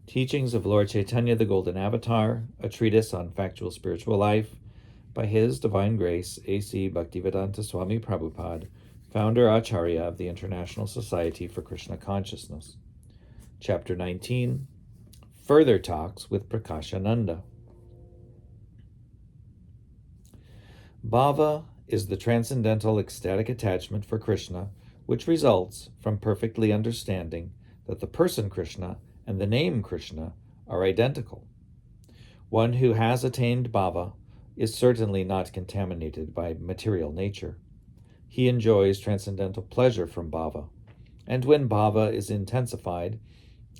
Teachings of Lord Caitanya the Golden Avatar, a treatise on factual spiritual life, by His Divine Grace, A.C. Bhaktivedanta Swami Prabhupada, founder Acharya of the International Society for Krishna Consciousness. Chapter 19, Further Talks with Prakashananda. Bhava is the transcendental ecstatic attachment for Krishna, which results from perfectly understanding that the person Krishna and the name Krishna are identical. One who has attained bhava is certainly not contaminated by material nature. He enjoys transcendental pleasure from bhava, and when bhava is intensified,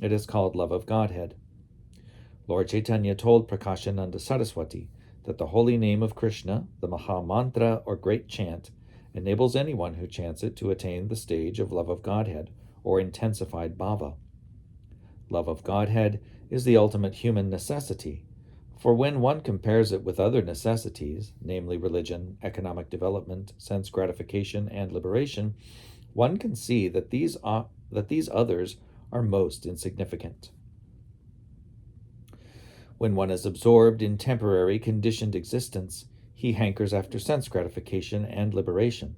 it is called love of Godhead. Lord Caitanya told Prakashananda Saraswati that the holy name of Krishna, the Maha Mantra or great chant, enables anyone who chants it to attain the stage of love of Godhead or intensified bhava. Love of Godhead is the ultimate human necessity, for when one compares it with other necessities, namely religion, economic development, sense gratification, and liberation, one can see that these others are most insignificant. When one is absorbed in temporary, conditioned existence, he hankers after sense gratification and liberation.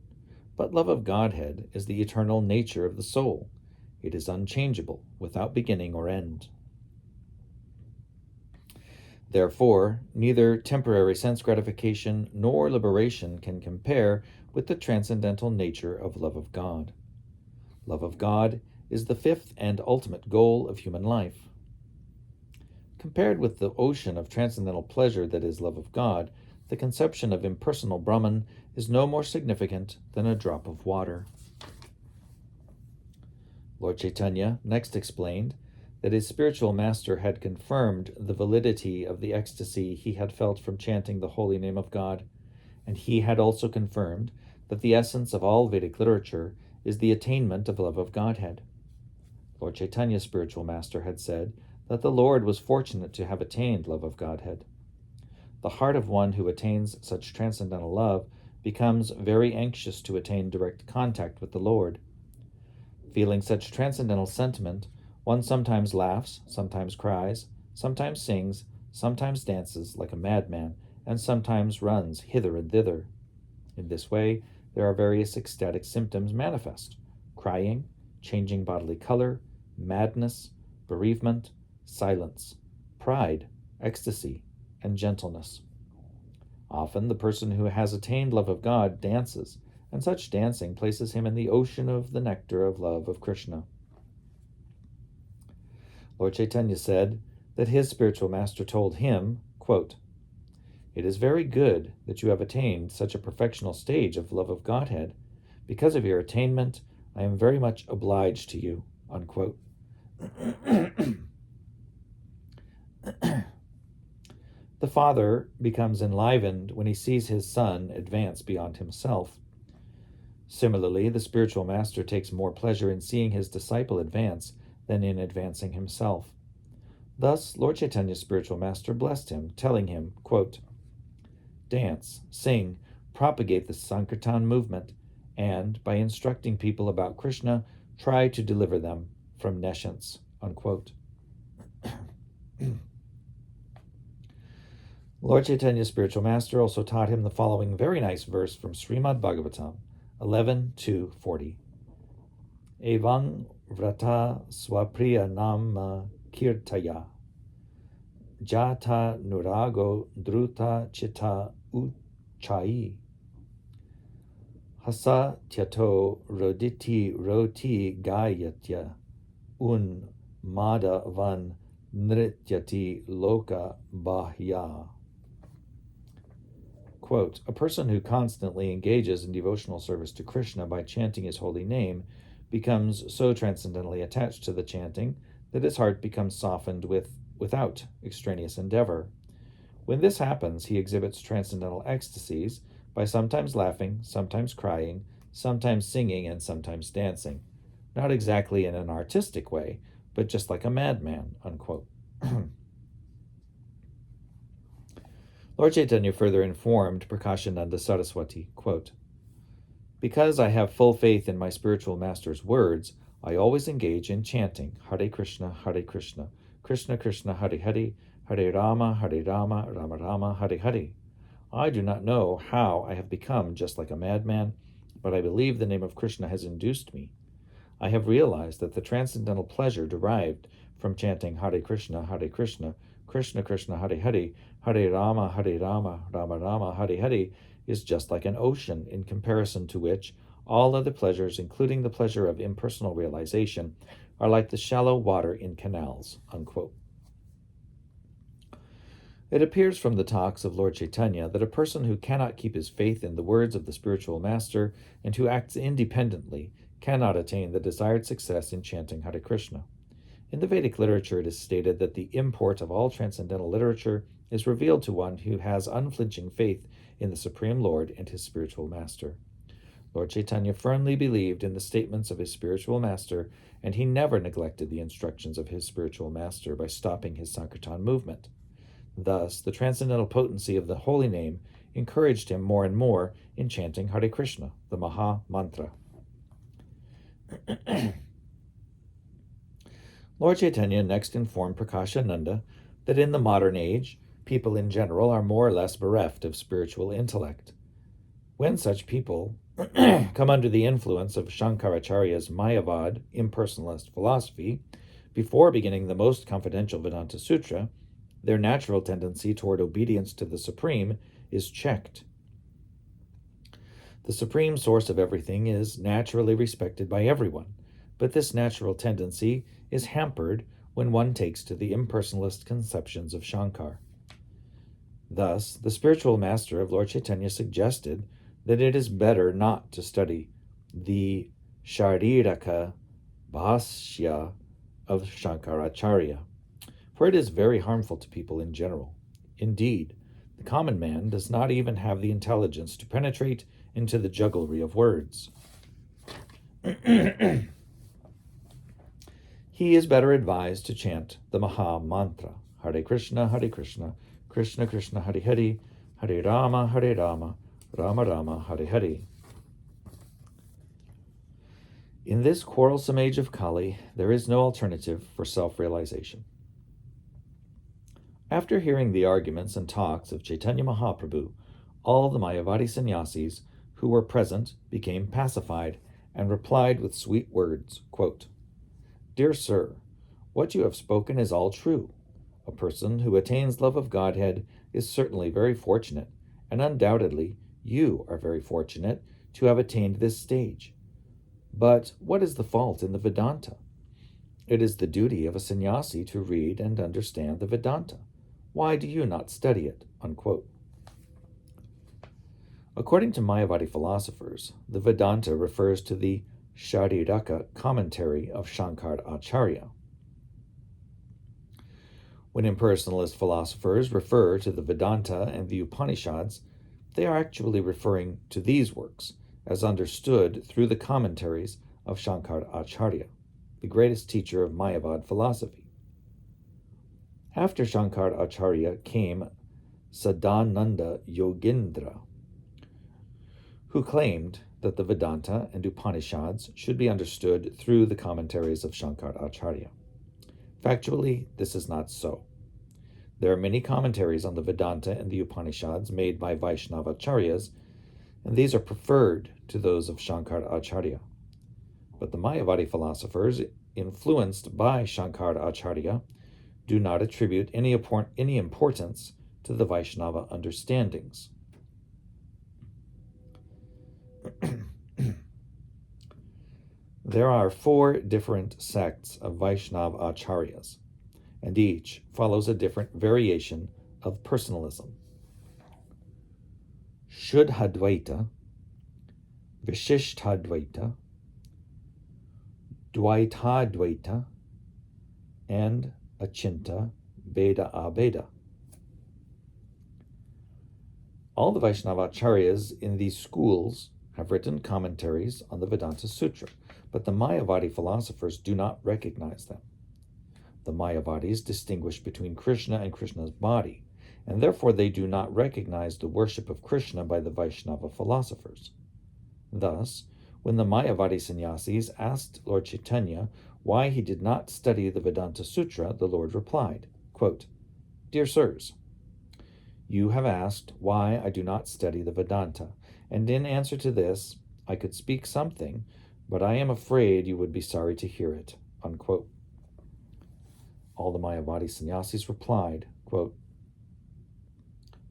But love of Godhead is the eternal nature of the soul. It is unchangeable, without beginning or end. Therefore, neither temporary sense gratification nor liberation can compare with the transcendental nature of love of God. Love of God is the fifth and ultimate goal of human life. Compared with the ocean of transcendental pleasure that is love of God, the conception of impersonal Brahman is no more significant than a drop of water. Lord Caitanya next explained that his spiritual master had confirmed the validity of the ecstasy he had felt from chanting the holy name of God, and he had also confirmed that the essence of all Vedic literature is the attainment of love of Godhead. Lord Caitanya's spiritual master had said that the Lord was fortunate to have attained love of Godhead. The heart of one who attains such transcendental love becomes very anxious to attain direct contact with the Lord. Feeling such transcendental sentiment, one sometimes laughs, sometimes cries, sometimes sings, sometimes dances like a madman, and sometimes runs hither and thither. In this way, there are various ecstatic symptoms manifest: crying, changing bodily color, madness, bereavement, silence, pride, ecstasy, and gentleness. Often the person who has attained love of God dances, and such dancing places him in the ocean of the nectar of love of Krishna. Lord Caitanya said that his spiritual master told him, quote, "It is very good that you have attained such a perfectional stage of love of Godhead. Because of your attainment, I am very much obliged to you," unquote. The father becomes enlivened when he sees his son advance beyond himself. Similarly, the spiritual master takes more pleasure in seeing his disciple advance than in advancing himself. Thus, Lord Caitanya's spiritual master blessed him, telling him, quote, "Dance, sing, propagate the Sankirtan movement, and, by instructing people about Krishna, try to deliver them from nescience," unquote. Lord Caitanya's spiritual master also taught him the following very nice verse from Srimad Bhagavatam 11:2-40. Evang vrata swapriya nama kirtaya jata nurago druta chitta uchai hasa tyato roditi roti gayatya un madavan nrityati loka bahya. Quote, "A person who constantly engages in devotional service to Krishna by chanting his holy name becomes so transcendently attached to the chanting that his heart becomes softened without extraneous endeavor. When this happens, he exhibits transcendental ecstasies by sometimes laughing, sometimes crying, sometimes singing, and sometimes dancing. Not exactly in an artistic way, but just like a madman," unquote. Lord Caitanya further informed Prakashananda Saraswati, quote, "Because I have full faith in my spiritual master's words, I always engage in chanting Hare Krishna, Krishna Krishna Hare Hare, Hare Rama, Rama Rama, Hare Hare. I do not know how I have become just like a madman, but I believe the name of Krishna has induced me. I have realized that the transcendental pleasure derived from chanting Hare Krishna, Krishna Krishna, Hare Hare, Hare Rama, Rama Rama, Hare Hare, is just like an ocean, in comparison to which all other pleasures, including the pleasure of impersonal realization, are like the shallow water in canals." Unquote. It appears from the talks of Lord Caitanya that a person who cannot keep his faith in the words of the spiritual master and who acts independently cannot attain the desired success in chanting Hare Krishna. In the Vedic literature, it is stated that the import of all transcendental literature is revealed to one who has unflinching faith in the Supreme Lord and his spiritual master. Lord Caitanya firmly believed in the statements of his spiritual master, and he never neglected the instructions of his spiritual master by stopping his Sankirtan movement. Thus, the transcendental potency of the holy name encouraged him more and more in chanting Hare Krishna, the Maha Mantra. Lord Caitanya next informed Prakashananda that in the modern age, people in general are more or less bereft of spiritual intellect. When such people come under the influence of Shankaracharya's Mayavad, impersonalist philosophy, before beginning the most confidential Vedanta Sutra, their natural tendency toward obedience to the Supreme is checked. The supreme source of everything is naturally respected by everyone, but this natural tendency is hampered when one takes to the impersonalist conceptions of Shankar. Thus, the spiritual master of Lord Caitanya suggested that it is better not to study the Shariraka Bhasya of Shankaracharya, for it is very harmful to people in general. Indeed, the common man does not even have the intelligence to penetrate into the jugglery of words. He is better advised to chant the Maha Mantra, Hare Krishna, Krishna Krishna, Hare Hare, Hare Rama, Rama Rama, Hare Hare. In this quarrelsome age of Kali, there is no alternative for self-realization. After hearing the arguments and talks of Chaitanya Mahaprabhu, all the Mayavadi sannyasis who were present became pacified and replied with sweet words, quote, "Dear sir, what you have spoken is all true. A person who attains love of Godhead is certainly very fortunate, and undoubtedly you are very fortunate to have attained this stage. But what is the fault in the Vedanta? It is the duty of a sannyasi to read and understand the Vedanta. Why do you not study it?" Unquote. According to Mayavadi philosophers, the Vedanta refers to the Shariraka commentary of Shankaracharya. When impersonalist philosophers refer to the Vedanta and the Upanishads, they are actually referring to these works, as understood through the commentaries of Shankaracharya, the greatest teacher of Mayavad philosophy. After Shankaracharya came Sadananda Yogendra, who claimed that the Vedanta and Upanishads should be understood through the commentaries of Shankaracharya. Factually, this is not so. There are many commentaries on the Vedanta and the Upanishads made by Vaishnavacharyas, and these are preferred to those of Shankaracharya. But the Mayavadi philosophers, influenced by Shankaracharya, do not attribute any importance to the Vaishnava understandings. There are 4 different sects of Vaishnava acharyas, and each follows a different variation of personalism. Shuddhadvaita, Vishishtadvaita, Dvaitadvaita, and Achinta Veda Abeda. All the Vaishnavacharyas in these schools have written commentaries on the Vedanta Sutra, but the Mayavadi philosophers do not recognize them. The Mayavadis distinguish between Krishna and Krishna's body, and therefore they do not recognize the worship of Krishna by the Vaishnava philosophers. Thus, when the Mayavadi sannyasis asked Lord Caitanya why he did not study the Vedanta Sutra, the Lord replied, quote, Dear sirs, you have asked why I do not study the Vedanta, and in answer to this, I could speak something, but I am afraid you would be sorry to hear it, unquote. All the Mayavadi sannyasis replied, quote,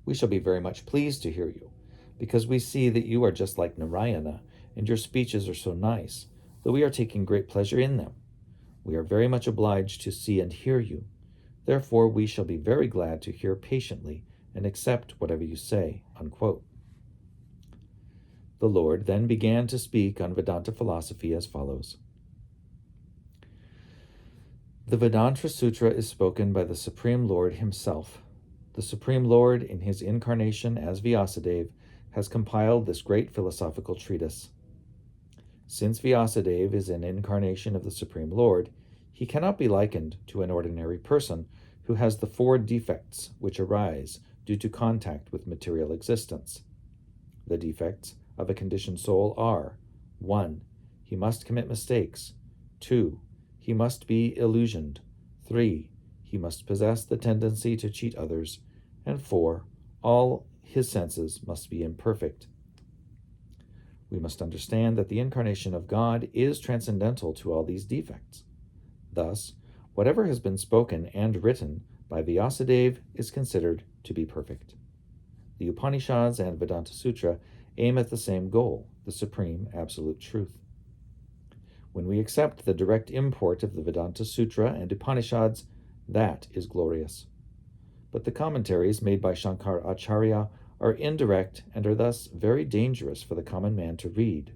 We shall be very much pleased to hear you, because we see that you are just like Narayana, and your speeches are so nice, that we are taking great pleasure in them. We are very much obliged to see and hear you. Therefore, we shall be very glad to hear patiently and accept whatever you say, unquote. The Lord then began to speak on Vedanta philosophy as follows. The Vedanta Sutra is spoken by the Supreme Lord himself. The Supreme Lord, in his incarnation as Vyasadeva, has compiled this great philosophical treatise. Since Vyasadeva is an incarnation of the Supreme Lord, he cannot be likened to an ordinary person who has the 4 defects which arise due to contact with material existence. The defects of a conditioned soul are 1. He must commit mistakes. 2. He must be illusioned. 3. He must possess the tendency to cheat others. And 4. All his senses must be imperfect. We must understand that the incarnation of God is transcendental to all these defects. Thus, whatever has been spoken and written by Vyasadeva is considered to be perfect. The Upanishads and Vedanta Sutra aim at the same goal, the supreme absolute truth. When we accept the direct import of the Vedanta Sutra and Upanishads, that is glorious. But the commentaries made by Shankara Acharya are indirect and are thus very dangerous for the common man to read.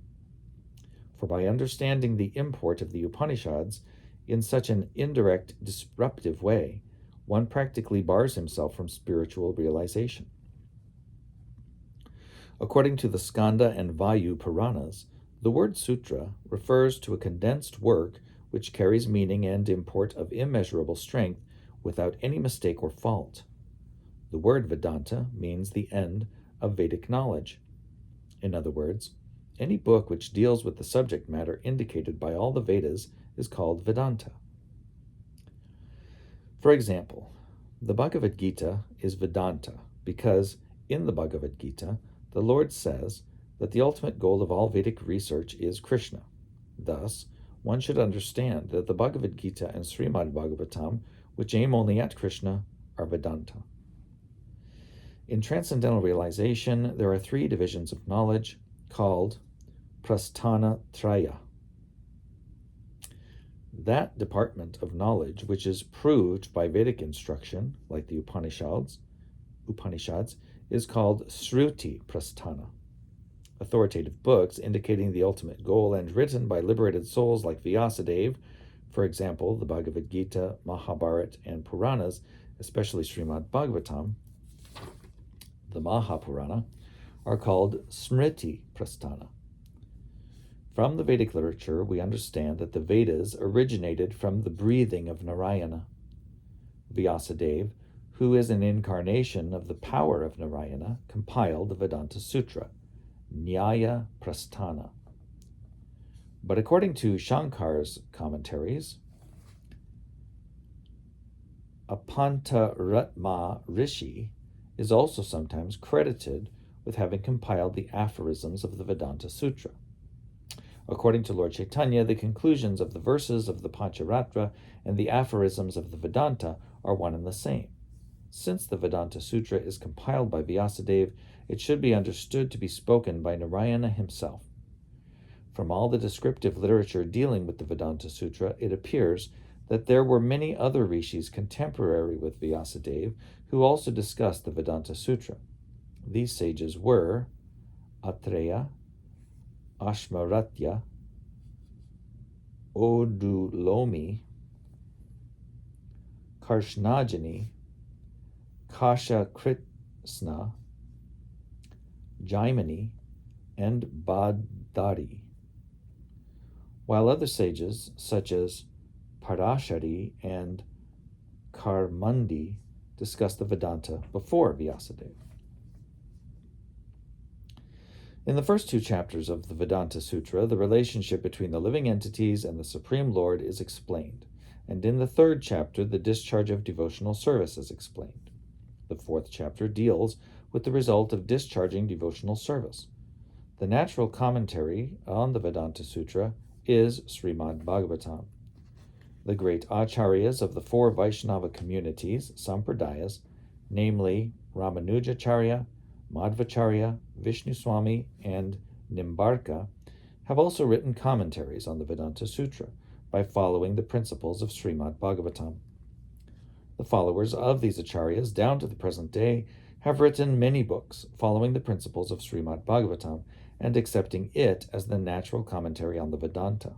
For by understanding the import of the Upanishads in such an indirect, disruptive way, one practically bars himself from spiritual realization. According to the Skanda and Vayu Puranas, the word sutra refers to a condensed work which carries meaning and import of immeasurable strength without any mistake or fault. The word Vedanta means the end of Vedic knowledge. In other words, any book which deals with the subject matter indicated by all the Vedas is called Vedanta. For example, the Bhagavad Gita is Vedanta because in the Bhagavad Gita, the Lord says that the ultimate goal of all Vedic research is Krishna. Thus, one should understand that the Bhagavad Gita and Srimad Bhagavatam, which aim only at Krishna, are Vedanta. In transcendental realization, there are 3 divisions of knowledge called Prasthana Traya. That department of knowledge which is proved by Vedic instruction, like the Upanishads, is called Sruti Prasthana. Authoritative books indicating the ultimate goal and written by liberated souls like Vyasadeva, for example, the Bhagavad Gita, Mahabharata, and Puranas, especially Srimad Bhagavatam, the Mahapurana, are called Smriti Prasthana. From the Vedic literature, we understand that the Vedas originated from the breathing of Narayana. Vyasadeva, who is an incarnation of the power of Narayana, compiled the Vedanta Sutra, Nyaya Prasthana. But according to Shankar's commentaries, Apantaratma Rishi is also sometimes credited with having compiled the aphorisms of the Vedanta Sutra. According to Lord Caitanya, the conclusions of the verses of the Pancharatra and the aphorisms of the Vedanta are one and the same. Since the Vedanta Sutra is compiled by Vyasadeva, it should be understood to be spoken by Narayana himself. From all the descriptive literature dealing with the Vedanta Sutra, it appears that there were many other rishis contemporary with Vyasadeva who also discussed the Vedanta Sutra. These sages were Atreya, Ashmaratya, Odulomi, Karshnajani, Kashakritsna, Jaimini, and Badari, while other sages such as Parashari and Karmandi discussed the Vedanta before Vyasadeva. In the first two chapters of the Vedanta Sutra, the relationship between the living entities and the Supreme Lord is explained, and in the third chapter, the discharge of devotional service is explained. The fourth chapter deals with the result of discharging devotional service. The natural commentary on the Vedanta Sutra is Srimad Bhagavatam. The great acharyas of the four Vaishnava communities, sampradayas, namely Ramanujacharya, Madhvacharya, Vishnuswami, and Nimbarka, have also written commentaries on the Vedanta Sutra by following the principles of Srimad Bhagavatam. The followers of these acharyas, down to the present day, have written many books following the principles of Srimad Bhagavatam and accepting it as the natural commentary on the Vedanta.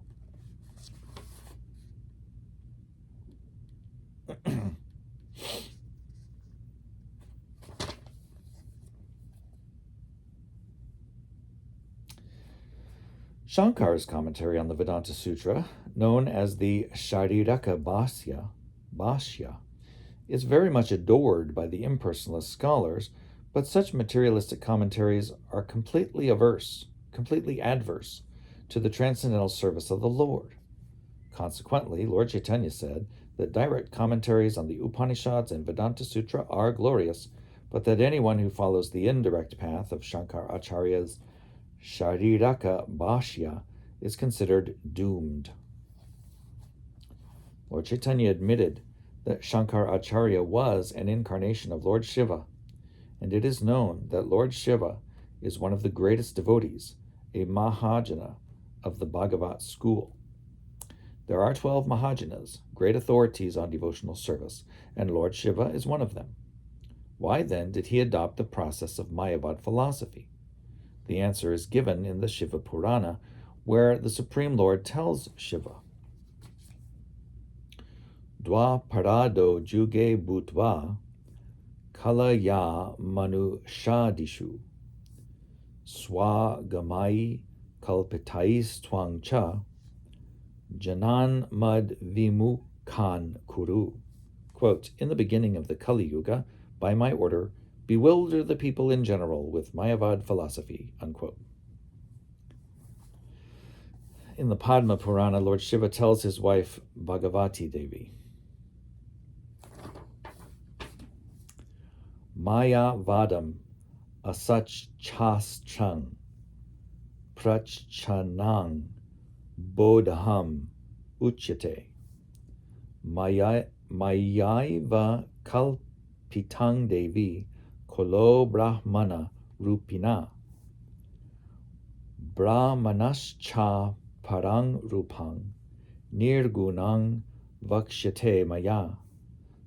Shankar's commentary on the Vedanta Sutra, known as the Shariraka Bhashya, is very much adored by the impersonalist scholars, but such materialistic commentaries are completely adverse to the transcendental service of the Lord. Consequently, Lord Caitanya said that direct commentaries on the Upanishads and Vedanta Sutra are glorious, but that anyone who follows the indirect path of Shankaracharya's Shariraka Bhashya is considered doomed. Lord Caitanya admitted that Shankaracharya was an incarnation of Lord Shiva, and it is known that Lord Shiva is one of the greatest devotees, a Mahajana of the Bhagavat school. There are 12 Mahajanas, great authorities on devotional service, and Lord Shiva is one of them. Why then did he adopt the process of Mayavad philosophy? The answer is given in the Shiva Purana, where the Supreme Lord tells Shiva, Dwa parado juge bhutva kalaya manushadishu swagamai kalpitais twang cha janan mad vimukhan kuru. Quote, in the beginning of the Kali Yuga, by my order, bewilder the people in general with Mayavad philosophy, unquote. In the Padma Purana, Lord Shiva tells his wife Bhagavati Devi, Maya vadam asachchastrang prachchanang bodham uchyate mayaiva kalpitang devi kolo brahmana rupina brahmanascha parang rupang nirgunang vakshyate maya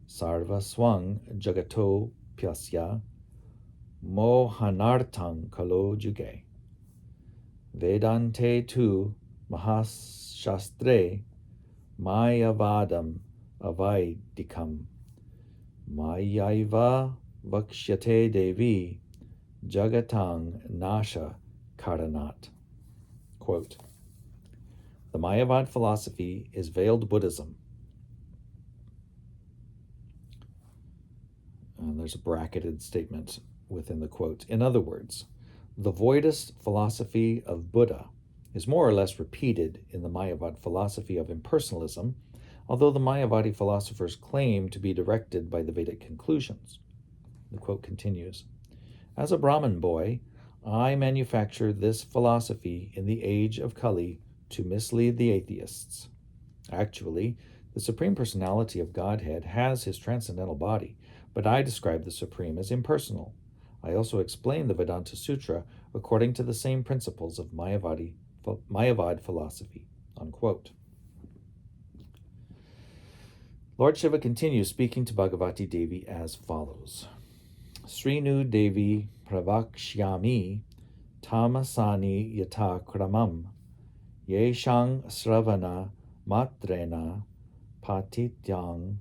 sarva swang jagato pyasya mohanartang kalo juge vedante tu mahashastre mayavadam avaidikam mayaiva vakshyate devi jagatang nasha karanat. Quote, the Mayavad philosophy is veiled Buddhism. And there's a bracketed statement within the quote. In other words, the voidist philosophy of Buddha is more or less repeated in the Mayavad philosophy of impersonalism, although the Mayavadi philosophers claim to be directed by the Vedic conclusions. The quote continues, as a Brahmin boy, I manufactured this philosophy in the age of Kali to mislead the atheists. Actually, the Supreme Personality of Godhead has his transcendental body, but I describe the Supreme as impersonal. I also explain the Vedanta Sutra according to the same principles of Mayavad philosophy. Unquote. Lord Shiva continues speaking to Bhagavati Devi as follows. Srinu Devi Pravakshyami Tamasani Yata Kramam Yeshang Sravana Matrena Patityang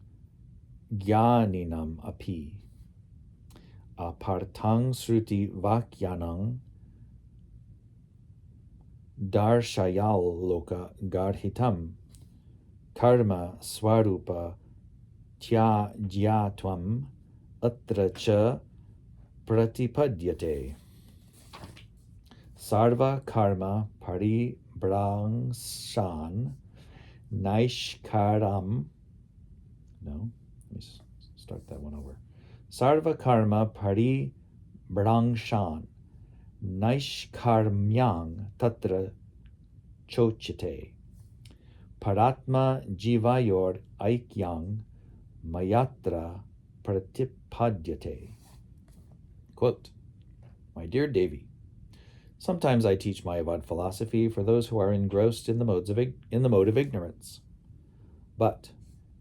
Gyaninam Api Apartang Sruti Vakyanang Darshayal Loka Garhitam Karma Swarupa Tya Jyatvam Atra Cha Pratipadyate. Sarva karma paribrangshan naishkaram. No, let me start that one over. Sarva karma paribrangshan naishkarmyang tatra chochite. Paratma jivayor aikyang mayatra pratipadyate. Quote, My dear Devi, sometimes I teach Mayavad philosophy for those who are engrossed in the mode of ignorance. But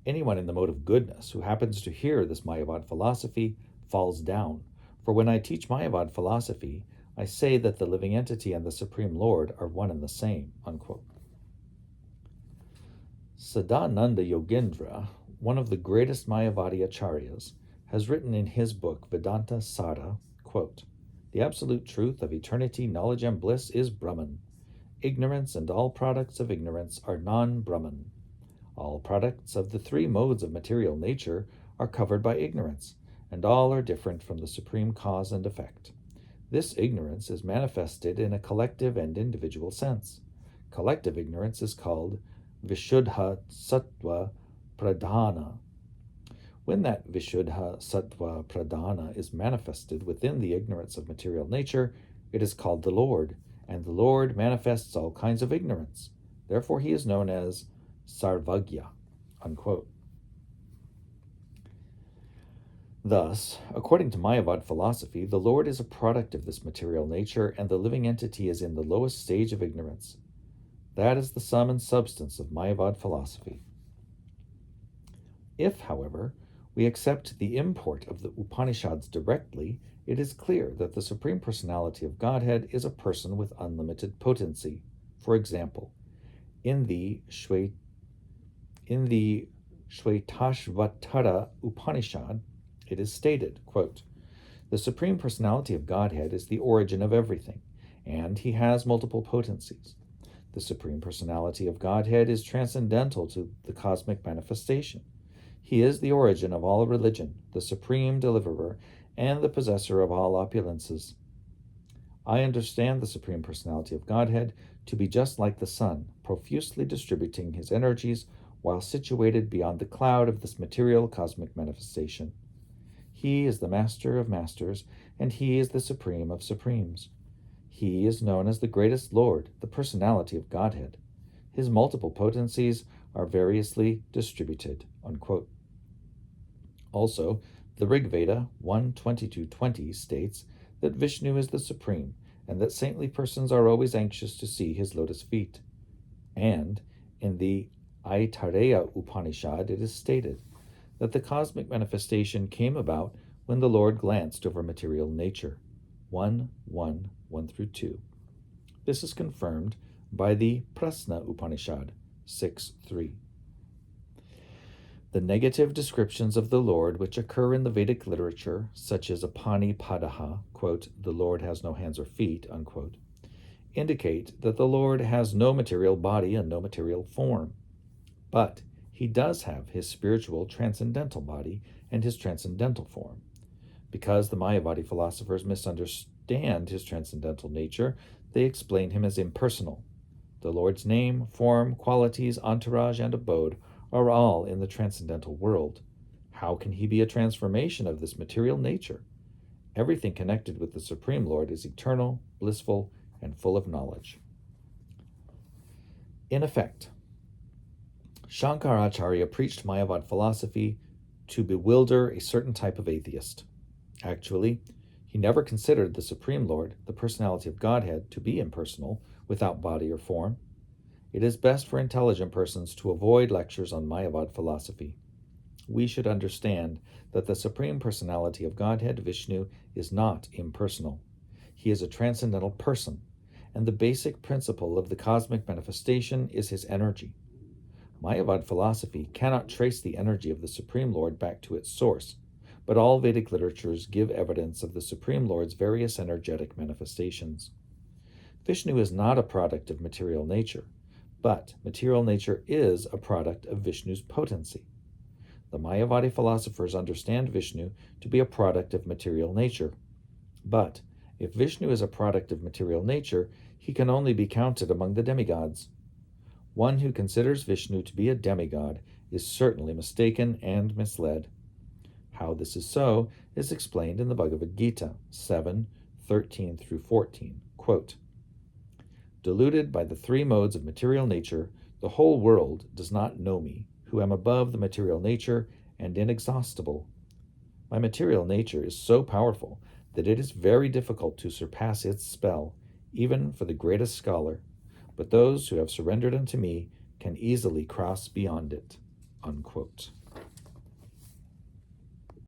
anyone in the mode of goodness who happens to hear this Mayavad philosophy falls down, for when I teach Mayavad philosophy, I say that the living entity and the Supreme Lord are one and the same. Unquote. Sadananda Yogendra, one of the greatest Mayavadi acharyas, has written in his book Vedanta Sara, quote, The absolute truth of eternity, knowledge, and bliss is Brahman. Ignorance and all products of ignorance are non-Brahman. All products of the three modes of material nature are covered by ignorance, and all are different from the supreme cause and effect. This ignorance is manifested in a collective and individual sense. Collective ignorance is called Vishuddha Sattva Pradhana. When that Vishuddha Sattva Pradhana is manifested within the ignorance of material nature, it is called the Lord, and the Lord manifests all kinds of ignorance. Therefore he is known as Sarvagya. Unquote. Thus, according to Mayavad philosophy, the Lord is a product of this material nature, and the living entity is in the lowest stage of ignorance. That is the sum and substance of Mayavad philosophy. If, however, we accept the import of the Upanishads directly, it is clear that the Supreme Personality of Godhead is a person with unlimited potency. For example, in the Shvetashvatara Upanishad, it is stated, quote, The Supreme Personality of Godhead is the origin of everything, and he has multiple potencies. The Supreme Personality of Godhead is transcendental to the cosmic manifestation. He is the origin of all religion, the supreme deliverer, and the possessor of all opulences. I understand the Supreme Personality of Godhead to be just like the sun, profusely distributing his energies while situated beyond the cloud of this material cosmic manifestation. He is the Master of Masters, and he is the Supreme of Supremes. He is known as the greatest Lord, the Personality of Godhead. His multiple potencies are variously distributed. Unquote. Also, the Rig Veda 1:22:20 states that Vishnu is the Supreme, and that saintly persons are always anxious to see his lotus feet. And in the Aitareya Upanishad it is stated that the cosmic manifestation came about when the Lord glanced over material nature. 1:1:1-2. This is confirmed by the Prasna Upanishad 6:3. The negative descriptions of the Lord which occur in the Vedic literature, such as Apani Padaha, quote, the Lord has no hands or feet, unquote, indicate that the Lord has no material body and no material form. But he does have his spiritual transcendental body and his transcendental form. Because the Mayavadi philosophers misunderstand his transcendental nature, they explain him as impersonal. The Lord's name, form, qualities, entourage, and abode are all in the transcendental world. How can he be a transformation of this material nature? Everything connected with the Supreme Lord is eternal, blissful, and full of knowledge. In effect, Shankaracharya preached Mayavad philosophy to bewilder a certain type of atheist. Actually, he never considered the Supreme Lord, the personality of Godhead, to be impersonal, without body or form. It is best for intelligent persons to avoid lectures on Mayavad philosophy. We should understand that the Supreme Personality of Godhead, Vishnu, is not impersonal. He is a transcendental person, and the basic principle of the cosmic manifestation is his energy. Mayavad philosophy cannot trace the energy of the Supreme Lord back to its source, but all Vedic literatures give evidence of the Supreme Lord's various energetic manifestations. Vishnu is not a product of material nature, but material nature is a product of Vishnu's potency. The Mayavadi philosophers understand Vishnu to be a product of material nature, but If Vishnu is a product of material nature, he can only be counted among the demigods. One who considers Vishnu to be a demigod is certainly mistaken and misled. How this is so is explained in the Bhagavad Gita 7:13 through 14. Quote, deluded by the three modes of material nature, the whole world does not know me, who am above the material nature and inexhaustible. My material nature is so powerful that it is very difficult to surpass its spell, even for the greatest scholar, but those who have surrendered unto me can easily cross beyond it. Unquote.